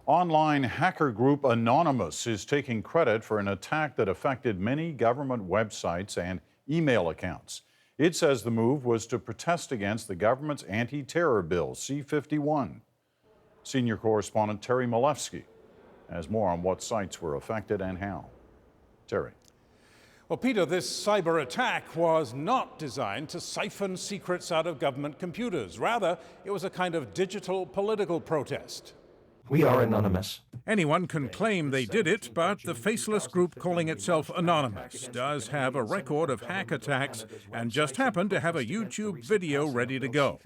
Online hacker group Anonymous is taking credit for an attack that affected many government websites and email accounts. It says the move was to protest against the government's anti-terror bill, C-51. Senior correspondent Terry Malevsky has more on what sites were affected and how. Terry. Well, Peter, this cyber attack was not designed to siphon secrets out of government computers. Rather, it was a kind of digital political protest. We are anonymous. Anyone can claim they did it, but the faceless group calling itself Anonymous does have a record of hack attacks and just happened to have a YouTube video ready to go.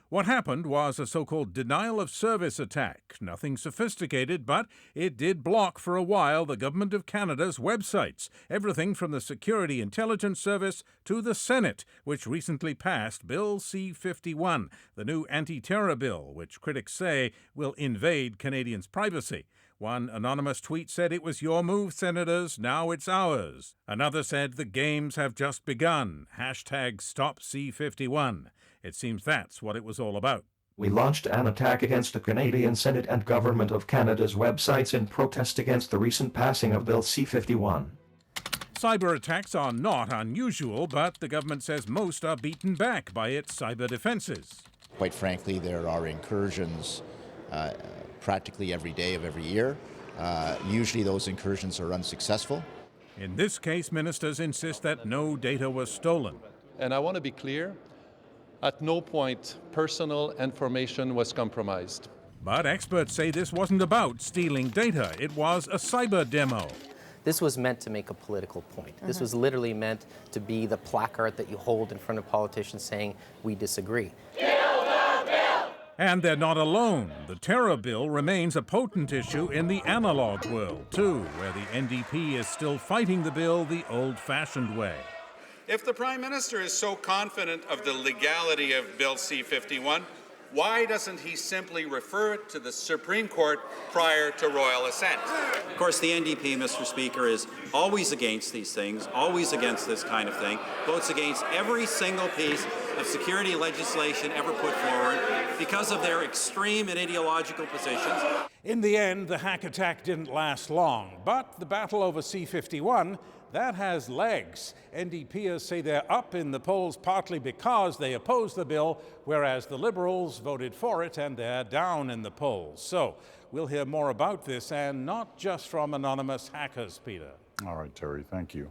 What happened was a so-called denial of service attack. Nothing sophisticated, but it did block for a while the Government of Canada's websites. Everything from the Security Intelligence Service to the Senate, which recently passed Bill C-51, the new anti-terror bill, which critics say will invade Canadians' privacy. One anonymous tweet said it was your move, Senators, now it's ours. Another said the games have just begun. Hashtag stop C-51. It seems that's what it was all about. We launched an attack against the Canadian Senate and Government of Canada's websites in protest against the recent passing of Bill C-51. Cyber attacks are not unusual, but the government says most are beaten back by its cyber defenses. Quite frankly, there are incursions practically every day of every year. Usually those incursions are unsuccessful. In this case, ministers insist that no data was stolen. And I want to be clear, at no point personal information was compromised. But experts say this wasn't about stealing data. It was a cyber demo. This was meant to make a political point. This was literally meant to be the placard that you hold in front of politicians saying, we disagree. And they're not alone. The terror bill remains a potent issue in the analog world, too, where the NDP is still fighting the bill the old-fashioned way. If the Prime Minister is so confident of the legality of Bill C-51, why doesn't he simply refer it to the Supreme Court prior to royal assent? Of course, the NDP, Mr. Speaker, is always against these things, always against this kind of thing, votes against every single piece of security legislation ever put forward because of their extreme and ideological positions. In the end, the hack attack didn't last long, but the battle over C-51, that has legs. NDPers say they're up in the polls partly because they oppose the bill, whereas the Liberals voted for it and they're down in the polls. So we'll hear more about this, and not just from anonymous hackers, Peter. All right, Terry, thank you.